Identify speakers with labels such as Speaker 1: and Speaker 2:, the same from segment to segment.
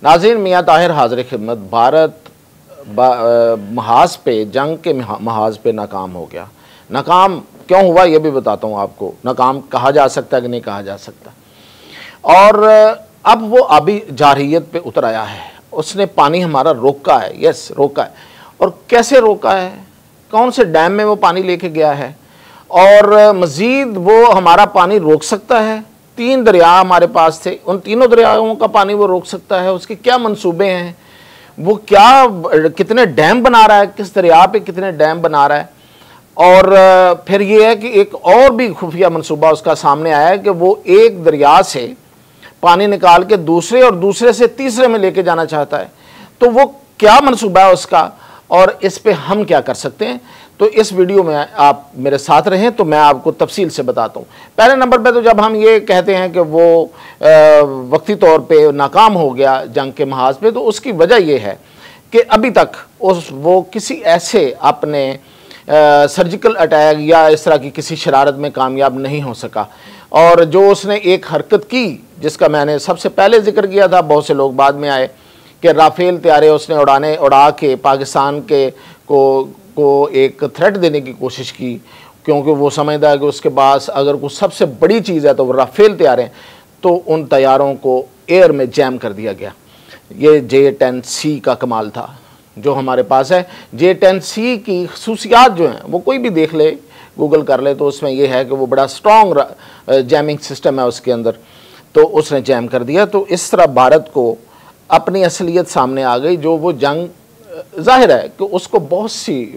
Speaker 1: नाज़रीन, मियाँ ताहिर हाज़िर खिदमत। भारत महाज पे, जंग के महाज पे नाकाम हो गया। नाकाम क्यों हुआ ये भी बताता हूँ आपको। नाकाम कहा जा सकता है कि नहीं कहा जा सकता। और अब वो अभी जारहियत पे उतर आया है। उसने पानी हमारा रोका है, यस रोका है। और कैसे रोका है, कौन से डैम में वो पानी लेके गया है, और मज़ीद वो हमारा पानी रोक सकता है। 3 दरिया हमारे पास थे, उन तीनों दरियाओं का पानी वो रोक सकता है। उसके क्या मंसूबे हैं, वो क्या कितने डैम बना रहा है, किस दरिया पे कितने डैम बना रहा है। और फिर ये है कि एक और भी खुफिया मंसूबा उसका सामने आया है कि वो एक दरिया से पानी निकाल के दूसरे और दूसरे से तीसरे में लेके जाना चाहता है। तो वो क्या मंसूबा है उसका, और इस पे हम क्या कर सकते हैं। तो इस वीडियो में आप मेरे साथ रहें तो मैं आपको तफसील से बताता हूँ। पहले नंबर पे तो जब हम ये कहते हैं कि वो वक्ती तौर पे नाकाम हो गया जंग के महाज पे, तो उसकी वजह ये है कि अभी तक वो किसी ऐसे अपने सर्जिकल अटैक या इस तरह की किसी शरारत में कामयाब नहीं हो सका। और जो उसने एक हरकत की जिसका मैंने सबसे पहले जिक्र किया था, बहुत से लोग बाद में आए, कि राफेल तैयारे उसने उड़ा के पाकिस्तान के को एक थ्रेट देने की कोशिश की, क्योंकि वो समझता है कि उसके पास अगर कुछ सबसे बड़ी चीज़ है तो वो राफेल तैयारे। तो उन तैयारों को एयर में जैम कर दिया गया। ये J-10C का कमाल था जो हमारे पास है। J-10C की खसूसियात जो हैं वो कोई भी देख ले, गूगल कर ले, तो उसमें यह है कि वो बड़ा स्ट्रॉन्ग जैमिंग सिस्टम है उसके अंदर। तो उसने जैम कर दिया। तो इस तरह भारत को अपनी असलियत सामने आ गई। जो वो जंग, जाहिर है कि उसको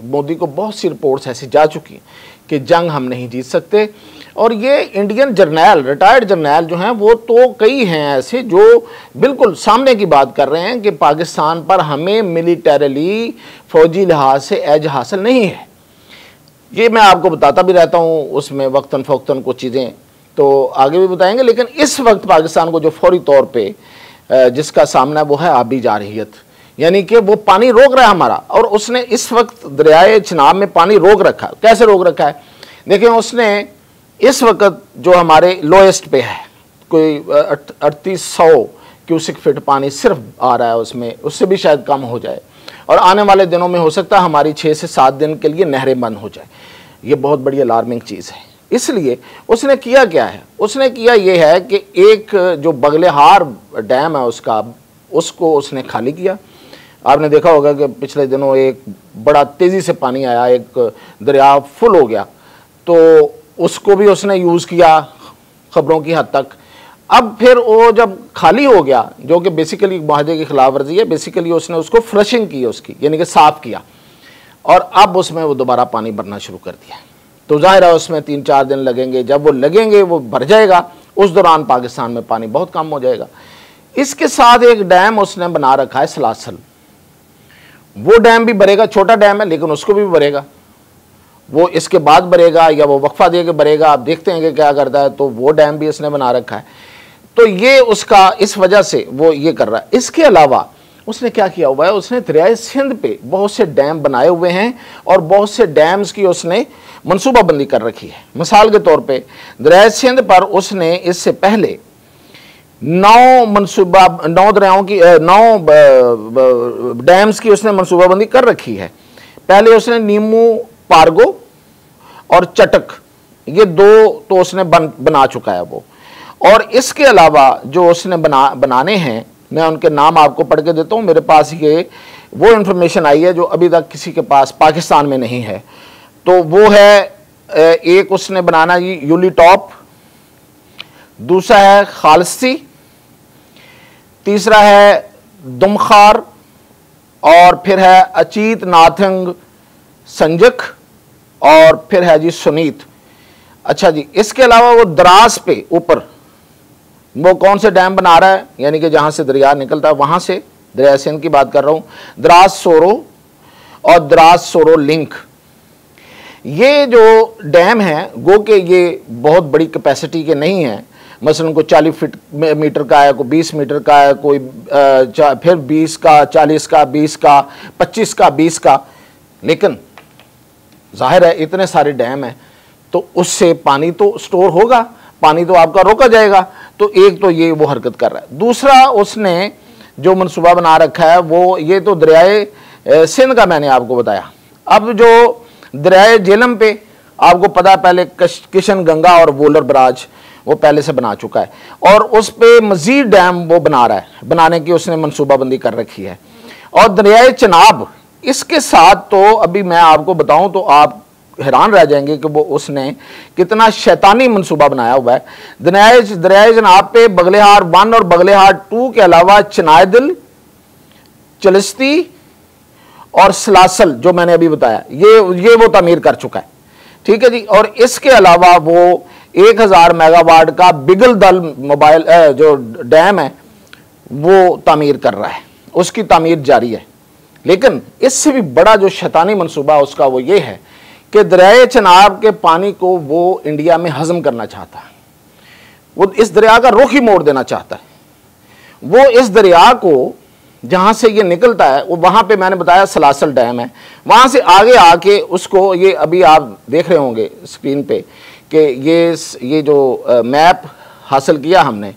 Speaker 1: मोदी को बहुत सी रिपोर्ट्स ऐसी जा चुकी हैं कि जंग हम नहीं जीत सकते। और ये इंडियन जर्नैल, रिटायर्ड जर्नैल जो हैं, वो तो कई हैं ऐसे जो बिल्कुल सामने की बात कर रहे हैं कि पाकिस्तान पर हमें मिलिटरीली, फौजी लिहाज से एज हासिल नहीं है। ये मैं आपको बताता भी रहता हूँ, उसमें वक्तन फ़ौक्तन को चीज़ें तो आगे भी बताएंगे। लेकिन इस वक्त पाकिस्तान को जो फौरी तौर पर जिसका सामना वो है आबी जारहियत, यानी कि वो पानी रोक रहा है हमारा। और उसने इस वक्त दरियाए चिनाब में पानी रोक रखा है। कैसे रोक रखा है देखिए, उसने इस वक्त जो हमारे लोएस्ट पे है, कोई 3800 क्यूसिक फिट पानी सिर्फ आ रहा है उसमें, उससे भी शायद कम हो जाए। और आने वाले दिनों में हो सकता है हमारी 6 से 7 दिन के लिए नहरें बंद हो जाए। ये बहुत बड़ी अलार्मिंग चीज़ है। इसलिए उसने किया क्या है, उसने किया ये है कि एक जो बगलेहार डैम है उसको उसने खाली किया। आपने देखा होगा कि पिछले दिनों एक बड़ा तेज़ी से पानी आया, एक दरिया फुल हो गया, तो उसको भी उसने यूज़ किया ख़बरों की हद तक। अब फिर वो जब खाली हो गया, जो कि बेसिकली मुआहदे की खिलाफ वर्जी है, बेसिकली उसने उसको फ्लशिंग की उसकी, यानी कि साफ़ किया, और अब उसमें वो दोबारा पानी भरना शुरू कर दिया। तो जाहिर है उसमें 3-4 दिन लगेंगे। जब वो लगेंगे वो भर जाएगा, उस दौरान पाकिस्तान में पानी बहुत कम हो जाएगा। इसके साथ एक डैम उसने बना रखा है सलासल, वो डैम भी भरेगा। छोटा डैम है लेकिन उसको भी भरेगा। वो इसके बाद भरेगा या वो वक्फा दे के भरेगा, आप देखते हैं कि क्या करता है। तो वो डैम भी इसने बना रखा है। तो ये उसका, इस वजह से वो ये कर रहा है। इसके अलावा उसने क्या किया हुआ है, उसने दरियाए सिंध पे बहुत से डैम बनाए हुए हैं और बहुत से डैम्स की उसने मनसूबाबंदी कर रखी है। मिसाल के तौर पे दरियाए सिंध पर उसने इससे पहले 9 दरियाओं की 9 डैम्स की उसने मनसूबाबंदी कर रखी है। पहले उसने नीमू, पारगो और चटक, ये 2 तो उसने बना चुका है वो। और इसके अलावा जो उसने बनाने हैं, मैं उनके नाम आपको पढ़ के देता हूँ। मेरे पास ये वो इन्फॉर्मेशन आई है जो अभी तक किसी के पास पाकिस्तान में नहीं है। तो वो है, एक उसने बनाना यूली टॉप, दूसरा है खालसी, तीसरा है दुमखार, और फिर है अचीत नाथंग संजक, और फिर है जी सुनीत। अच्छा जी, इसके अलावा वो द्रास पे ऊपर वो कौन से डैम बना रहा है, यानी कि जहां से दरिया निकलता है वहां से, दरिया सिंध की बात कर रहा हूं, द्रास सोरो और द्रास सोरो लिंक। ये जो डैम है गो के ये बहुत बड़ी कैपेसिटी के नहीं है। मसलन कोई 40 मीटर का है, कोई 20 मीटर का है, कोई फिर 20 का, 40 का, 20 का, 25 का, 20 का। लेकिन जाहिर है इतने सारे डैम हैं तो उससे पानी तो स्टोर होगा, पानी तो आपका रोका जाएगा। तो एक तो ये वो हरकत कर रहा है। दूसरा, उसने जो मनसूबा बना रखा है वो, ये तो दरियाए सिंध का मैंने आपको बताया। अब जो दरियाए झेलम पे आपको पता है पहले किशन गंगा और वोलर बराज वो पहले से बना चुका है, और उस पे मजीद डैम वो बना रहा है, बनाने की उसने मनसूबाबंदी कर रखी है। और दरियाए चनाब इसके साथ तो अभी मैं आपको बताऊं तो आप हैरान रह जाएंगे कि वो उसने कितना शैतानी मनसूबा बनाया हुआ है। दरियाए चनाब पे बगलेहार 1 और बगलेहार 2 के अलावा चनायदिल, चलिस्ती और सलासल जो मैंने अभी बताया ये वो तामीर कर चुका है, ठीक है जी। और इसके अलावा वो 1000 मेगावाट का बिगल दल मोबाइल जो डैम है वो तामीर कर रहा है, उसकी तामीर जारी है। लेकिन इससे भी बड़ा जो शैतानी मनसूबा उसका वो ये है कि दरियाए चनाब के पानी को वो इंडिया में हजम करना चाहता है, वो इस दरिया का रुख ही मोड़ देना चाहता है। वो इस दरिया को जहाँ से ये निकलता है वो वहाँ पे मैंने बताया सलासल डैम है, वहाँ से आगे आके उसको, ये अभी आप देख रहे होंगे स्क्रीन पे कि ये जो मैप हासिल किया हमने,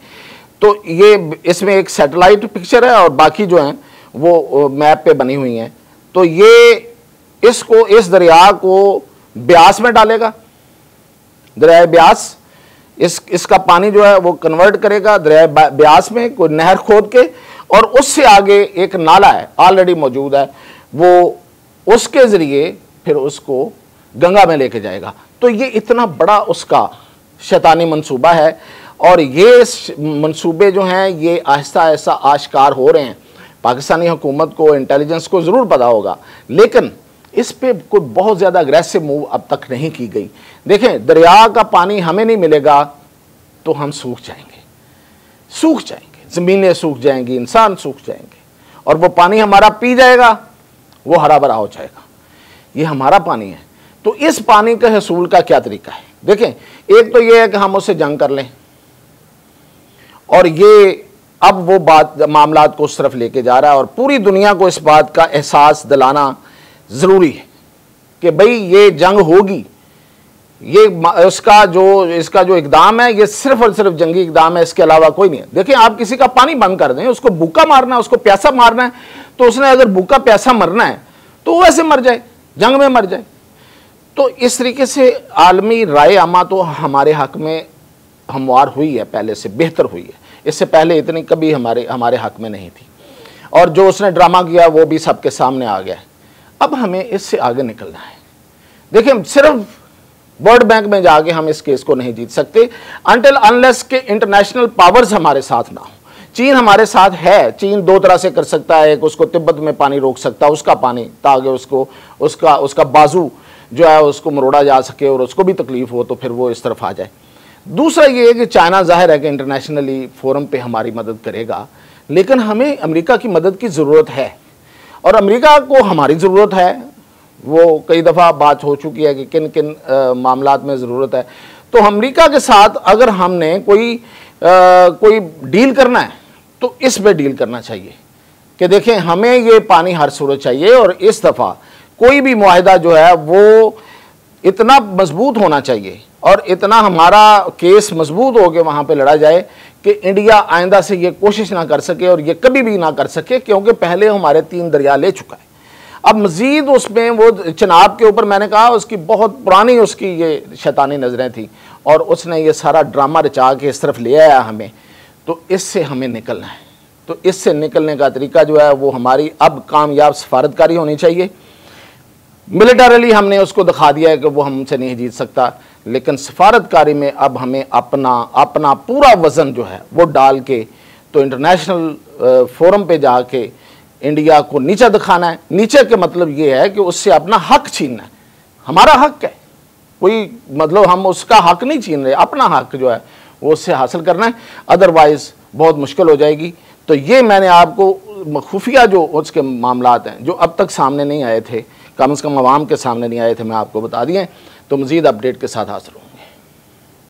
Speaker 1: तो ये इसमें एक सैटेलाइट पिक्चर है और बाकी जो हैं वो मैप पे बनी हुई हैं। तो ये इसको, इस दरिया को ब्यास में डालेगा, दरिया ब्यास, इसका पानी जो है वो कन्वर्ट करेगा दरिया ब्यास में, कोई नहर खोद के, और उससे आगे एक नाला है ऑलरेडी मौजूद है, वो उसके ज़रिए फिर उसको गंगा में लेके जाएगा। तो ये इतना बड़ा उसका शैतानी मंसूबा है, और ये मंसूबे जो हैं ये आहिस्ता आहिस्ता आश्कार हो रहे हैं। पाकिस्तानी हुकूमत को, इंटेलिजेंस को ज़रूर पता होगा, लेकिन इस पे कोई बहुत ज़्यादा अग्रेसिव मूव अब तक नहीं की गई। देखें, दरिया का पानी हमें नहीं मिलेगा तो हम सूख जाएंगे, ज़मीनें सूख जाएंगी, इंसान सूख जाएंगे, और वो पानी हमारा पी जाएगा, वो हरा भरा हो जाएगा। ये हमारा पानी है, तो इस पानी के हसूल का क्या तरीका है? देखें, एक तो ये है कि हम उससे जंग कर लें, और ये अब वो बात मामलात को उस तरफ लेके जा रहा है, और पूरी दुनिया को इस बात का एहसास दिलाना ज़रूरी है कि भाई ये जंग होगी। ये इसका जो इकदाम है ये सिर्फ और सिर्फ जंगी इकदाम है, इसके अलावा कोई नहीं है। देखिए, आप किसी का पानी बंद कर दें, उसको भूखा मारना है, उसको प्यासा मारना है, तो उसने अगर भूखा प्यासा मरना है तो वैसे मर जाए, जंग में मर जाए। तो इस तरीके से आलमी राय आमा तो हमारे हक में हमवार हुई है, पहले से बेहतर हुई है। इससे पहले इतनी कभी हमारे हक में नहीं थी, और जो उसने ड्रामा किया वो भी सबके सामने आ गया है। अब हमें इससे आगे निकलना है। देखिए, सिर्फ वर्ल्ड बैंक में जाके हम इस केस को नहीं जीत सकते अनटिल अनलेस के इंटरनेशनल पावर्स हमारे साथ ना हो। चीन हमारे साथ है, चीन दो तरह से कर सकता है, एक उसको तिब्बत में पानी रोक सकता है, उसका पानी, ताकि उसका बाजू जो है उसको मरोड़ा जा सके और उसको भी तकलीफ हो तो फिर वो इस तरफ आ जाए। दूसरा ये है कि चाइना जाहिर है कि इंटरनेशनली फोरम पे हमारी मदद करेगा, लेकिन हमें अमेरिका की मदद की ज़रूरत है, और अमेरिका को हमारी ज़रूरत है। वो कई दफ़ा बात हो चुकी है कि किन किन मामलात में ज़रूरत है। तो अमेरिका के साथ अगर हमने कोई डील करना है तो इस पे डील करना चाहिए कि देखें, हमें ये पानी हर सूरत चाहिए, और इस दफ़ा कोई भी मुआहिदा जो है वो इतना मजबूत होना चाहिए और इतना हमारा केस मजबूत हो के वहाँ पे लड़ा जाए कि इंडिया आइंदा से ये कोशिश ना कर सके और ये कभी भी ना कर सके, क्योंकि पहले हमारे 3 दरिया ले चुका है। अब मज़ीद उसमें वो चनाब के ऊपर मैंने कहा उसकी बहुत पुरानी उसकी ये शैतानी नज़रें थी, और उसने ये सारा ड्रामा रचा के इस तरफ ले आया हमें। तो इससे हमें निकलना है। तो इससे निकलने का तरीका जो है वो हमारी अब कामयाब सफारतकारी होनी चाहिए। मिलिटरली हमने उसको दिखा दिया है कि वो हमसे नहीं जीत सकता, लेकिन सफारतकारी में अब हमें अपना पूरा वज़न जो है वो डाल के तो इंटरनेशनल फोरम पे जाके इंडिया को नीचा दिखाना है। नीचे के मतलब ये है कि उससे अपना हक छीनना है। हमारा हक है, कोई मतलब हम उसका हक नहीं छीन रहे, अपना हक जो है वो उससे हासिल करना है, अदरवाइज़ बहुत मुश्किल हो जाएगी। तो ये मैंने आपको खुफिया जो उसके मामलात हैं जो अब तक सामने नहीं आए थे, कम से कम आवाम के सामने नहीं आए थे, मैं आपको बता दिए। तो मज़ीद अपडेट के साथ हाजिर हूँ।